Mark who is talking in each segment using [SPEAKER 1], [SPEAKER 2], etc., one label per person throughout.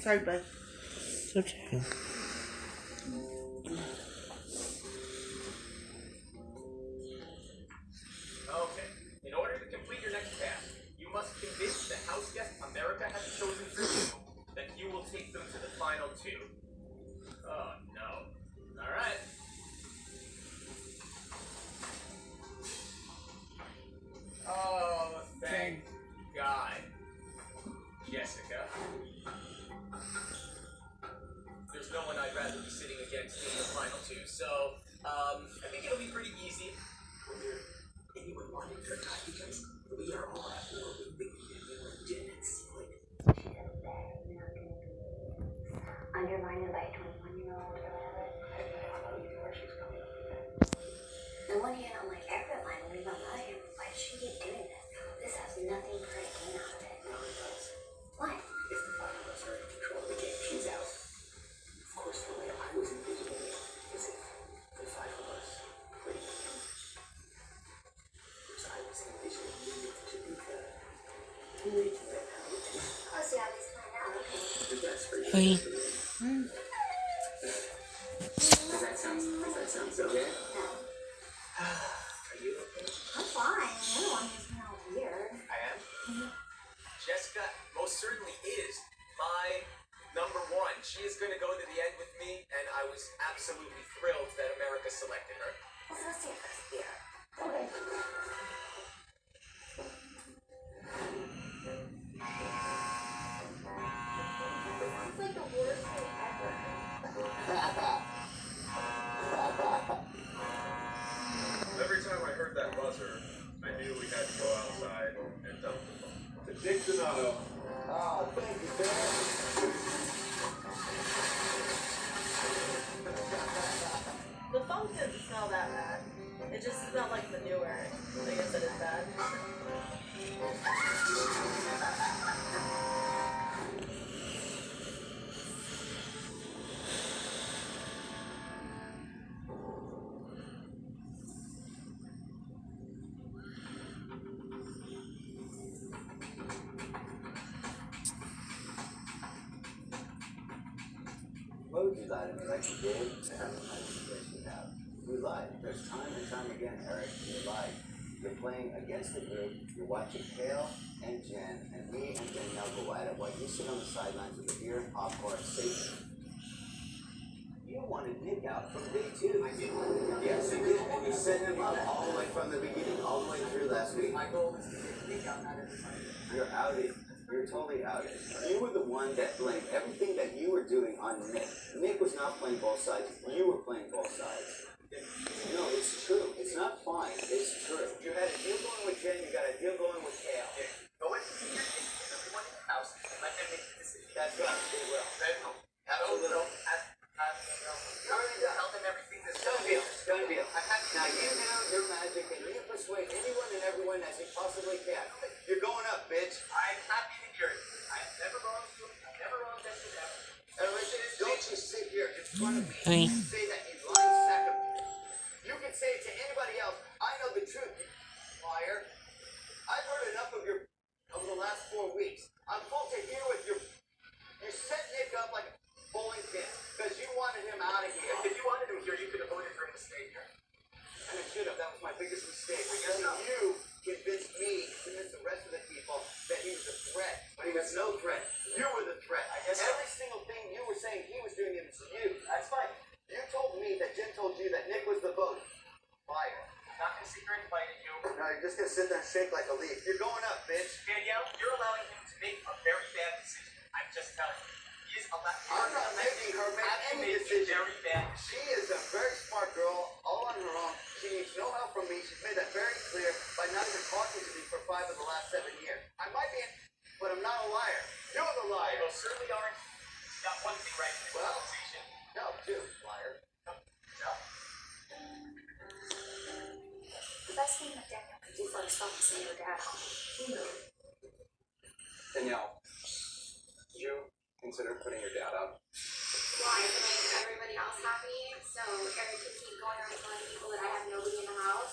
[SPEAKER 1] Sorry, bud.
[SPEAKER 2] It's okay.
[SPEAKER 3] Okay. In order to complete your next task, you must convince the house guest America has chosen for you that you will take them to the final two. Oh, no. All right. Oh, thank God. Jessica. There's no one I'd rather be sitting against in the final two, so, I think it'll be pretty easy. Anyone wanting her time because we are all at war with the genetics.
[SPEAKER 4] Undermined by a 21-year-old. On one hand, I'm like, everyone, when we don't know him, why does she keep doing this? This has nothing for her to gain out of it.
[SPEAKER 3] No, it does.
[SPEAKER 4] What?
[SPEAKER 3] If the five of us are in control of the game, she's out. Of course, the way I was envisioning it is if the five of us played the game. Because I was envisioning you to be the lead to that out.
[SPEAKER 4] Oh, see how these planned out, okay.
[SPEAKER 3] The best for you.
[SPEAKER 2] Hey.
[SPEAKER 3] Does that sound okay?
[SPEAKER 4] No.
[SPEAKER 3] Are you okay?
[SPEAKER 4] I'm fine. Everyone has been all weird.
[SPEAKER 3] I am? Jessica most certainly is my number one. She is going to go to the end with me, and I was absolutely thrilled that America selected her.
[SPEAKER 4] Let's see your first beer. Okay. It's like the worst thing ever.
[SPEAKER 5] Every time I heard that buzzer, I knew we had to go outside and dump the phone. To Dick Donato.
[SPEAKER 3] Oh, thank you, Ben.
[SPEAKER 1] The funk didn't smell that bad. It just smelled like manure. I guess it is bad.
[SPEAKER 6] What would you lie to me like you did? I haven't lied to you like you have. You lied. There's time and time again, Eric. You lied. You're playing against the group. You're watching Kale and Jen and me and Danielle go at it while you sit on the sidelines with a beer and popcorn and say, you wanted Nick out from day two. I did want Nick out. Yes, you did. And you set him up all the way from the beginning, all the way through last week.
[SPEAKER 3] My goal is to get Nick out, not everybody.
[SPEAKER 6] You're outed. You're totally outed. You were the one that blamed everything that you were doing on Nick. Nick was not playing both sides. You were playing both sides. No, it's true. It's not fine. It's true. You had a deal going with Jen. You got a deal going with Kale.
[SPEAKER 3] Go in here, everyone in the house, let them make the decision.
[SPEAKER 6] That's right. They will. Absolutely.
[SPEAKER 3] Tell them everything that's
[SPEAKER 6] Done deal. Done deal. Now you know your magic and you persuade anyone and everyone as you possibly can. You're going up, bitch.
[SPEAKER 3] I'm happy to hear it. I've never wronged you. I've never wronged anyone ever.
[SPEAKER 6] And listen, don't you sit here in front of me
[SPEAKER 2] Hey.
[SPEAKER 6] and say that you lying sack of. You can say it to anybody else. I know the truth, you liar. I've heard enough of your over the last 4 weeks. I'm full to hear with your. You set Nick up like a bowling pin because you wanted him out of here.
[SPEAKER 3] If you wanted him here, you could have voted for him to stay here.
[SPEAKER 6] And I should have. That was my biggest mistake.
[SPEAKER 3] I guess
[SPEAKER 6] Because
[SPEAKER 3] so.
[SPEAKER 6] you convinced me, convinced the rest of the people that he was a threat. But he was no threat. You were the threat.
[SPEAKER 3] I guess so.
[SPEAKER 6] Every single thing you were saying he was doing it was you.
[SPEAKER 3] That's fine.
[SPEAKER 6] You told me that Jen told you that Nick was the vote. Liar.
[SPEAKER 3] I'm not going to sit here and fight at you.
[SPEAKER 6] No, you're just gonna sit there and shake like a leaf. You're going up, bitch.
[SPEAKER 3] Danielle, you're allowing him to make a very bad decision. I'm just telling you. He is allowed.
[SPEAKER 6] I'm not making her make any decision.
[SPEAKER 3] Very bad
[SPEAKER 6] She
[SPEAKER 3] decision.
[SPEAKER 6] is a very smart girl, all on her own. She needs no help from me. She's made that very clear by not even talking to me for 5 of the last 7 years. I might be, but I'm not a liar. You're the
[SPEAKER 3] You
[SPEAKER 6] liar.
[SPEAKER 3] most certainly aren't. You got one thing right in this
[SPEAKER 6] Well,
[SPEAKER 3] conversation.
[SPEAKER 6] no, two, liar.
[SPEAKER 3] No.
[SPEAKER 4] The best thing that Daniel could do for herself is send her dad home.
[SPEAKER 5] Danielle, did you consider putting your dad out?
[SPEAKER 4] Why? To make everybody else happy, so Eric can keep going around telling people that I have nobody in the house.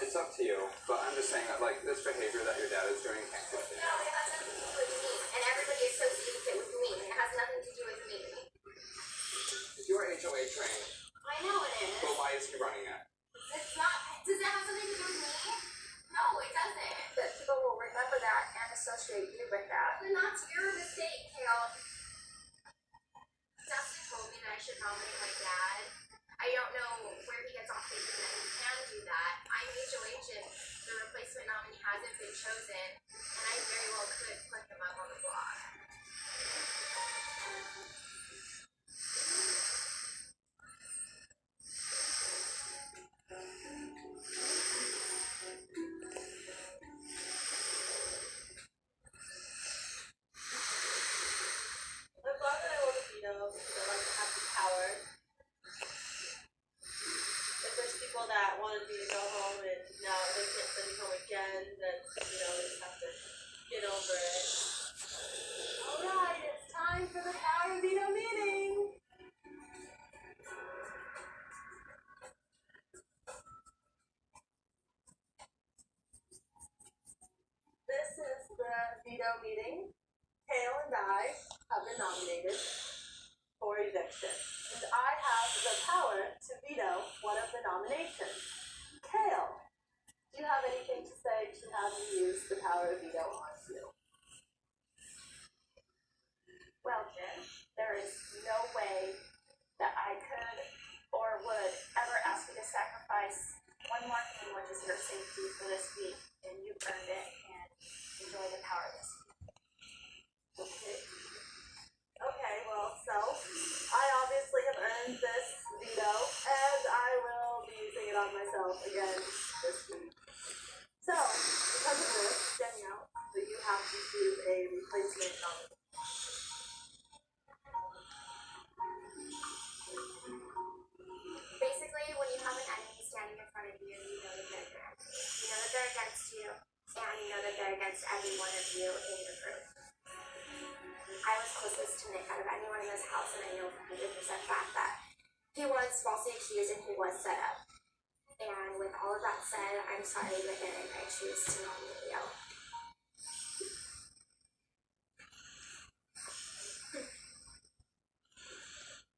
[SPEAKER 5] It's up to you, but I'm just saying that, like, this behavior that your dad is doing can't continue.
[SPEAKER 4] No, it has nothing to do with me, and everybody associates it with me. It has nothing to
[SPEAKER 3] runaway train.
[SPEAKER 4] I know it is.
[SPEAKER 3] But why is he running it?
[SPEAKER 4] It's not. Does it have something to do with me? No, it doesn't. But people will remember that and associate you with that. Then that's your mistake, Kale. Dustin told me that I should nominate my dad. I don't know where he gets off thinking that he can do that. I'm HOH and the replacement nominee hasn't been chosen, and I very well could put him up on the block.
[SPEAKER 1] I'm glad that I want to veto because I like to have the power. If there's people that wanted me to go home and now they can't send me home again, then they just have to get over it. Alright, it's time for the power veto meeting! This is the veto meeting. Kale and I have been nominated for eviction, and I have the power to veto one of the nominations. Kale, do you have anything to say to have me use the power of veto on you?
[SPEAKER 4] Well, Jen, there is no way that I could or would ever ask you to sacrifice one more thing, which is your safety for this week, and you've earned it, and enjoy the power this week.
[SPEAKER 1] Okay, well, so I obviously have earned this veto, and I will be using it on myself again this week. So, because of this, Danielle, you have to choose a replacement nominee.
[SPEAKER 4] Basically, when you have an enemy standing in front of you, you know that they're there. You know that they're against you, and you know that they're against every one of you in your group. I was closest to Nick out of anyone in this house, and I know for 100% fact that he was falsely accused and he was set up. And with all of that said, I'm sorry, but Eric, I choose to nominate you.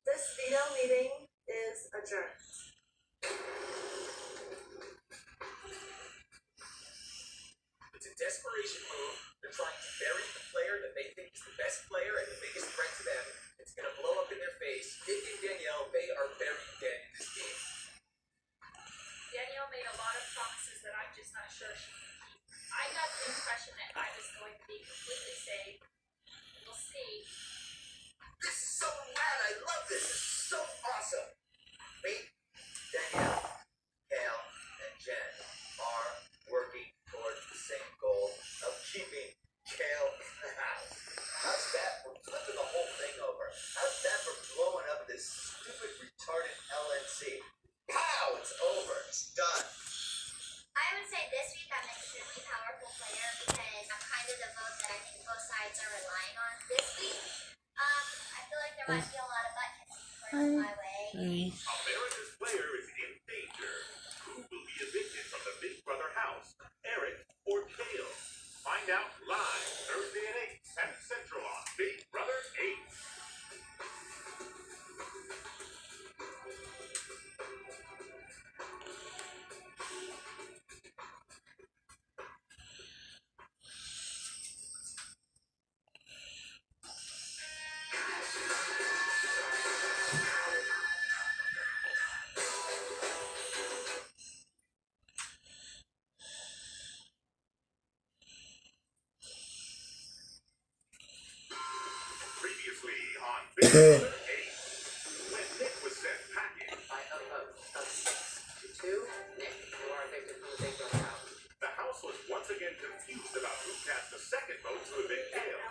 [SPEAKER 1] This veto meeting is adjourned.
[SPEAKER 5] It's a desperation move. They're trying to bury the player that they think is the best player and the biggest threat to them. It's going to blow up in their face. Nick and Danielle, they are very dead in this game.
[SPEAKER 2] Danielle made a lot of promises that I'm just not sure she can keep. I got the impression that I was going to be completely safe. We'll see.
[SPEAKER 5] This is so rad. I love this. This is so awesome. Me, Danielle, Kale, and Jen are working towards the same goal of keeping Kale in the house. How's that for flipping the whole thing over? How's that for blowing up this stupid, retarded LNC? Pow! It's over. It's done.
[SPEAKER 4] I would say this week I'm an extremely powerful player because I'm kind of the vote that I think both sides are relying on. This week, I feel like there might be a lot of butt kissing towards my way.
[SPEAKER 7] America's player is in danger. Who will be evicted from the Big Brother house? Eric or Kale? Find out live Thursday at 8, 7 Central on Big Brother 8. Previously on Big Brother 8, when Nick was sent packing,
[SPEAKER 3] Of 6 to 2, Nick, you are evicted from the Big Brother house.
[SPEAKER 7] the house was once again confused about who cast the second vote to evict Kale.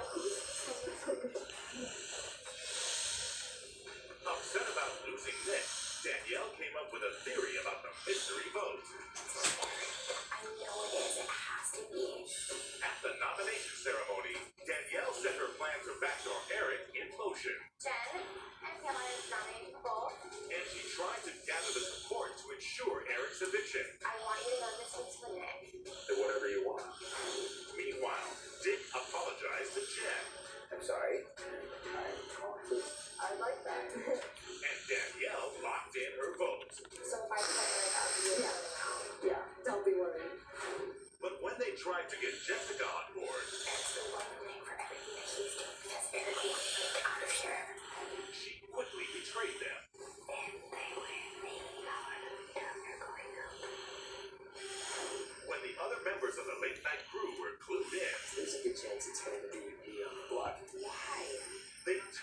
[SPEAKER 7] Upset about losing Nick, Danielle came up with a theory about the mystery vote.
[SPEAKER 4] I know it is. It has to be.
[SPEAKER 7] At the nomination ceremony, Danielle set her plan to backdoor Eric in motion,
[SPEAKER 4] Jen and Kale is nominating both.
[SPEAKER 7] and she tried to gather the support to ensure Eric's eviction.
[SPEAKER 4] I want you to go this week's with Nick.
[SPEAKER 7] Do whatever you want. Meanwhile, Dick apologized to Jen,
[SPEAKER 6] I'm sorry. I'm cautious.
[SPEAKER 1] I like that.
[SPEAKER 7] and Danielle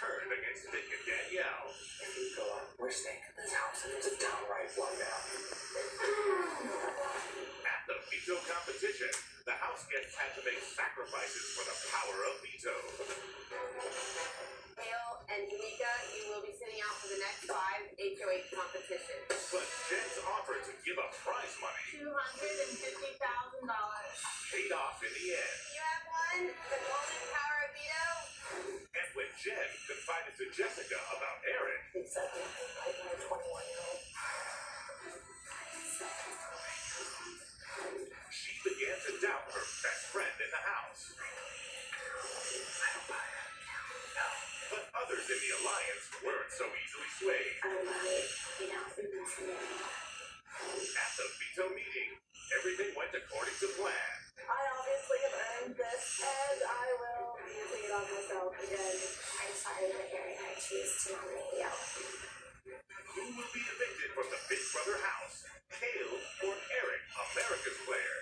[SPEAKER 7] turned against Nick and Danielle.
[SPEAKER 3] If you go on, we're staying in this house and it's a downright bloodbath.
[SPEAKER 7] At the veto competition, the house guests had to make sacrifices for the power of veto.
[SPEAKER 1] Hale and Jamaica, you will be sitting out for the next 5 HOH competitions.
[SPEAKER 7] But Jen's offer to give up prize money
[SPEAKER 1] $250,000.
[SPEAKER 7] paid off in the end.
[SPEAKER 1] You have won the golden power of veto.
[SPEAKER 7] And when Jen confided to Jessica about Eric,
[SPEAKER 3] It's that thing like my 21-year-old.
[SPEAKER 7] she began to doubt her best friend in the house.
[SPEAKER 3] I don't buy it. No.
[SPEAKER 7] But others in the alliance weren't so easily swayed.
[SPEAKER 4] I don't buy it. You know, it's me.
[SPEAKER 7] At the veto meeting, everything went according to plan.
[SPEAKER 1] I obviously have earned this, and I will be using it on myself again.
[SPEAKER 4] I'm sorry, but Eric, I choose to nominate you.
[SPEAKER 7] Who will be evicted from the Big Brother house? Kale or Eric, America's player?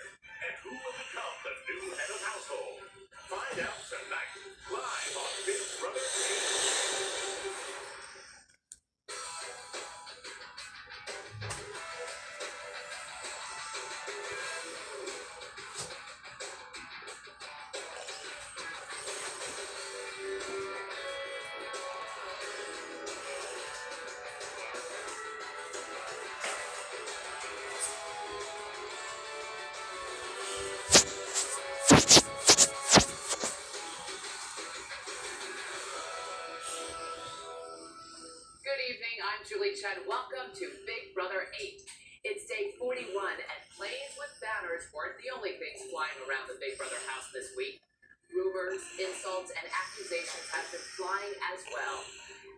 [SPEAKER 7] And who will become the new head of household? Find out tonight, live on Big Brother 8.
[SPEAKER 8] Good evening, I'm Julie Chen. Welcome to Big Brother 8. It's day 41, and planes with banners weren't the only things flying around the Big Brother house this week. Rumors, insults, and accusations have been flying as well.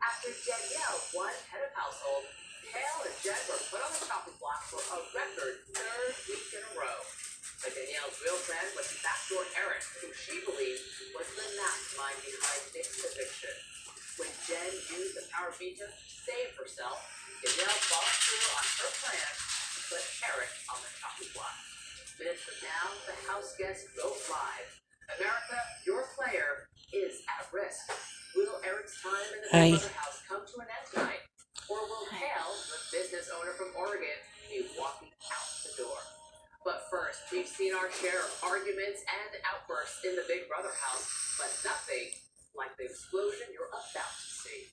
[SPEAKER 8] After Danielle won head of household, Kale and Jen were put on the chopping block for a record 3rd week in a row. But Danielle's real plan was to backdoor Eric, who she believed was the mastermind behind Nick's eviction. When Jen used the power veto to save herself, Danielle followed through on her plan to put Eric on the chopping block. Minutes from now, the house guests go live. America, your player is at risk. Will Eric's time in the Big Brother house come to an end tonight? Or will Hale, the business owner from Oregon, be walking out the door? But first, we've seen our share of arguments and outbursts in the Big Brother house, but nothing like the explosion you're about to see.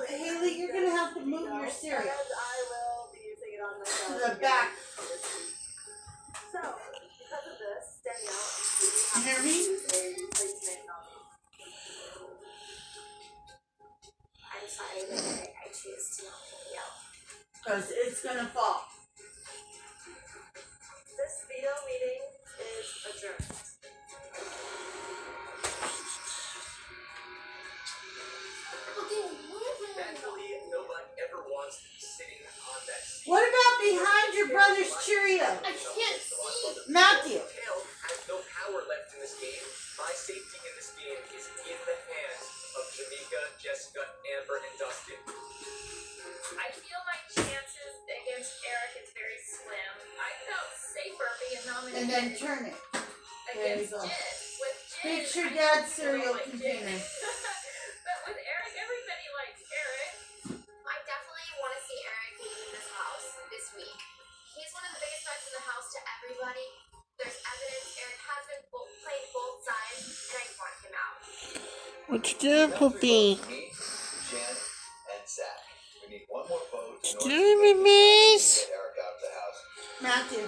[SPEAKER 9] Haley, you're gonna have to move your cereal
[SPEAKER 1] And I will be using it on myself.
[SPEAKER 9] to the
[SPEAKER 1] again.
[SPEAKER 9] back.
[SPEAKER 1] So, because of this, Danielle,
[SPEAKER 9] You hear me?
[SPEAKER 1] a replacement nominee.
[SPEAKER 4] I'm sorry, but Eric, I choose to nominate you.
[SPEAKER 9] Because it's gonna fall.
[SPEAKER 1] This veto meeting is adjourned.
[SPEAKER 3] Naturally, nobody ever wants to be sitting on that seat.
[SPEAKER 9] What about behind your brother's Cheerio?
[SPEAKER 4] I can't see.
[SPEAKER 9] Matthew.
[SPEAKER 3] Kale has no power left in this game. My safety in this game is in the hands of Jamaica, Jessica, Amber, and Dustin.
[SPEAKER 2] I feel my chances against Eric is very slim. I felt safer being nominated
[SPEAKER 9] And then turn it. There you
[SPEAKER 2] against
[SPEAKER 9] go.
[SPEAKER 2] Jen. With Jen,
[SPEAKER 9] Fix your
[SPEAKER 2] I
[SPEAKER 9] dad's
[SPEAKER 2] feel
[SPEAKER 9] cereal
[SPEAKER 2] like
[SPEAKER 9] container.
[SPEAKER 2] But with Eric, everybody likes Eric.
[SPEAKER 4] I definitely want to see Eric leaving this house this week. He's one of the biggest threats in the house to everybody. There's evidence Eric has been playing both sides, and I want him out.
[SPEAKER 10] What you doing, puppy?
[SPEAKER 5] Me, Jen, and Zach. We need one more vote in order
[SPEAKER 10] Doing
[SPEAKER 5] to
[SPEAKER 10] me, miss?
[SPEAKER 5] get Eric out of the house.
[SPEAKER 9] Matthew.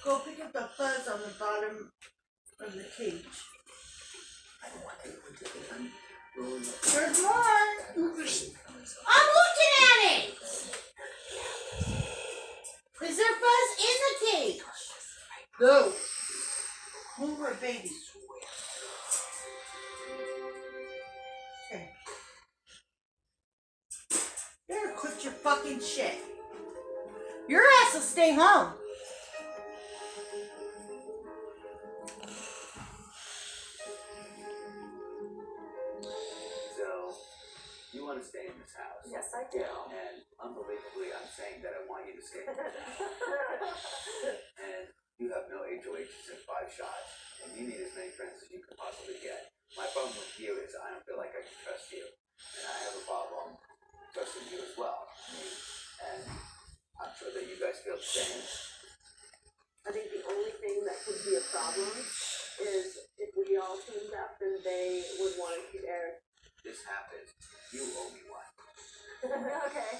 [SPEAKER 9] Go pick up the fuzz on the bottom of the cage.
[SPEAKER 3] I don't want anyone to think I'm rolling up.
[SPEAKER 9] There's more. I'm looking at it. Is there fuzz in the cage? Go. Move her, baby. Okay. You better quit your fucking shit. Your ass will stay home.
[SPEAKER 6] So, you want to stay in this house.
[SPEAKER 1] Yes, I do.
[SPEAKER 6] And unbelievably, I'm saying that I want you to stay in this house. And you have no HOHs and 5 shots. And you need as many friends as you can problem with you is I don't feel like I can trust you. And I have a problem trusting you as well. And I'm sure that you guys feel the same.
[SPEAKER 1] I think the only thing that could be a problem is if we all teamed up and they would want to keep Eric.
[SPEAKER 6] This happened. You owe me one.
[SPEAKER 1] Okay.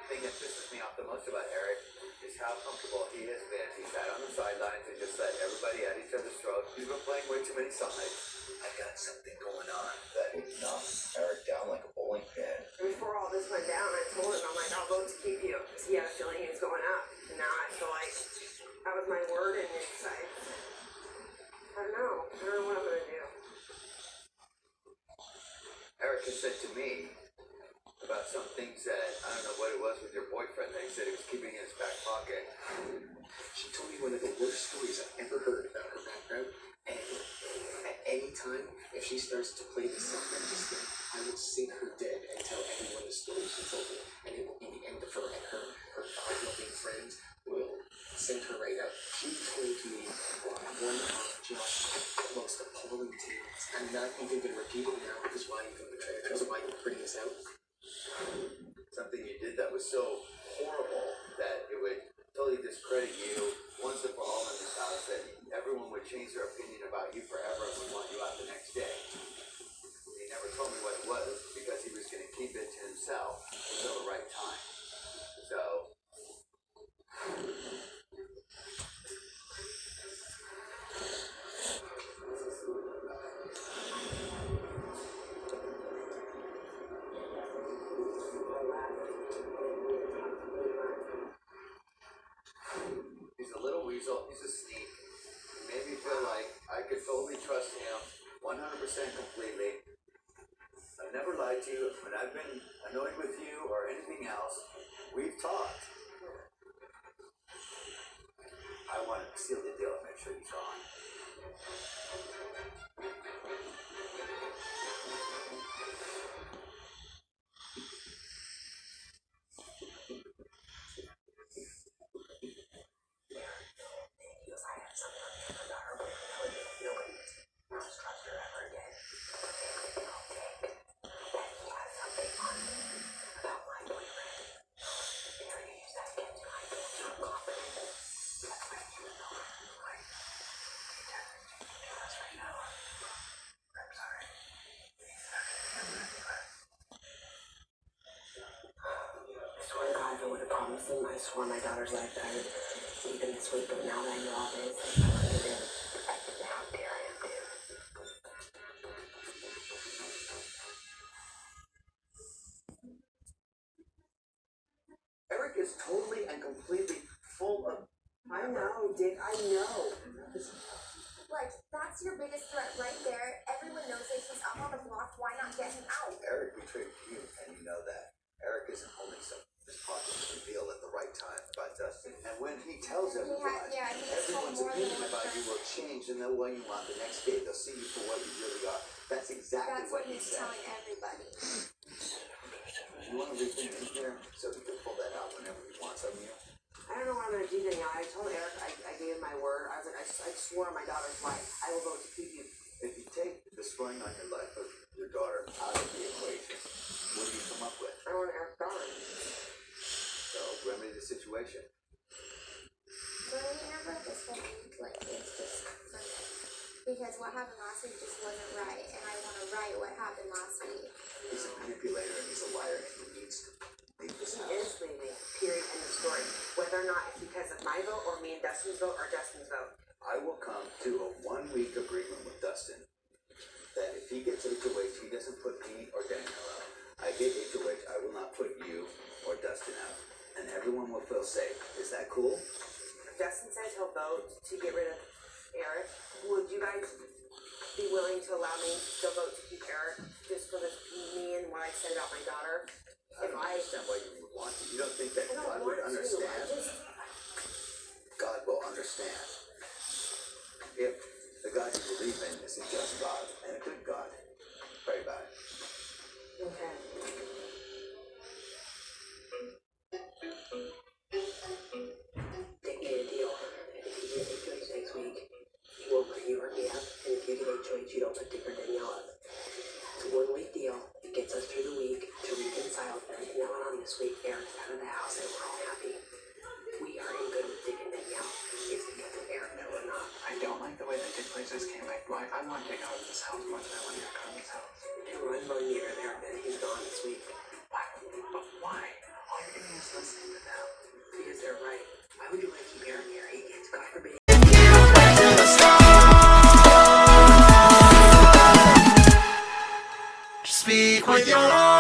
[SPEAKER 6] The thing that pisses me off the most about Eric is how comfortable he has been. He sat on the sidelines and just let everybody at each other's throats. He's been playing way too many sides. I got something going on that knocks Eric down like a bowling pin.
[SPEAKER 1] Before all this went down, I told him, I'm like, I'll vote to keep you. Because he had a feeling he was going up. And now I feel like that was my word, and it's like, I don't know what I'm going to do.
[SPEAKER 6] Eric has said to me about some things that I don't know what it was with your boyfriend that he said he was keeping in his back pocket.
[SPEAKER 3] She told me one of the worst stories I've ever heard about her background. And at any time, if she starts to play this self-righteous thing, I will sink her dead and tell everyone the story she told me. And it will be the end of her, and her God-loving friends will send her right out. She told me one of just the most appalling tales. I'm not even going to repeat it now because why even betray her? Why you bring this out?
[SPEAKER 6] Something you did that was so horrible that it would totally discredit you once and for all in this house, that everyone would change their opinion about you forever and would want you out the next day. He never told me what it was because he was going to keep it to himself until the right time. So, he's a little weasel, he's a sneak. He made me feel like I could totally trust him 100% completely. I've never lied to you. When I've been annoyed with you or anything else, we've talked. I want to seal the deal and make sure he's gone.
[SPEAKER 1] I swore my daughter's life that I would save them this week, but now that I know all this, I want to get in. How dare I do?
[SPEAKER 6] Eric is totally and completely full of...
[SPEAKER 1] I know, Dick, I know.
[SPEAKER 4] Like, that's your biggest threat right there. Everyone knows that he's up on the block. Why not get him out?
[SPEAKER 6] Eric betrayed you, and you know that. Eric isn't holding some of his pockets reveal at the right time about Dustin. And when he tells everyone,
[SPEAKER 4] he has told
[SPEAKER 6] everyone's
[SPEAKER 4] more than
[SPEAKER 6] opinion
[SPEAKER 4] one
[SPEAKER 6] about you
[SPEAKER 4] friend.
[SPEAKER 6] will change, and they'll want you on the next day. They'll see you for what you really are. That's exactly
[SPEAKER 4] That's
[SPEAKER 6] what
[SPEAKER 4] what
[SPEAKER 6] he
[SPEAKER 4] he's
[SPEAKER 6] said.
[SPEAKER 4] telling everybody.
[SPEAKER 6] You want to leave him in here so he can pull that out whenever he wants of you?
[SPEAKER 1] I don't know what I'm going to do now. I told Eric, I gave him my word. I was like, I swore on my daughter's life. I will vote to keep you.
[SPEAKER 6] If you take the swearing on your life of your daughter out of the equation, what do you come up with?
[SPEAKER 1] I want Eric gone.
[SPEAKER 6] So remedy the situation.
[SPEAKER 4] But I never this whole week like it's just funny. Because what happened last week just wasn't right, and I want to right what happened last week.
[SPEAKER 6] He's a manipulator and he's a liar and he needs to leave this
[SPEAKER 1] He
[SPEAKER 6] house.
[SPEAKER 1] is leaving. Period. End of story. Whether or not it's because of my vote or me and Dustin's vote or Dustin's vote.
[SPEAKER 6] I will come to a 1-week agreement with Dustin that if he gets HOH, he doesn't put me or Danielle out. I get HOH, I will not put you or Dustin out. And everyone will feel safe. Is that cool?
[SPEAKER 1] If Dustin says he'll vote to get rid of Eric, would you guys be willing to allow me to vote to keep Eric just for me and what I said about my daughter?
[SPEAKER 6] I don't understand why you would want to. You don't think that
[SPEAKER 1] I don't
[SPEAKER 6] God
[SPEAKER 1] want
[SPEAKER 6] would
[SPEAKER 1] to.
[SPEAKER 6] understand? God will understand. If the God you believe in is a just God and a good God, pray about it.
[SPEAKER 1] Okay.
[SPEAKER 3] out of the house and we're all happy. We are in good with Dick and Danielle. It's because of Eric, no, we're not.
[SPEAKER 11] I don't like the way that Dick plays this game. I want Dick out of this house more than I want Eric out of this house.
[SPEAKER 3] And we're running near Eric, and he's gone this week.
[SPEAKER 11] Why? But why? All you're doing is listening to them.
[SPEAKER 3] Because they're right. Why would you want to keep Eric here? It's God forbid.
[SPEAKER 10] Speak with your heart.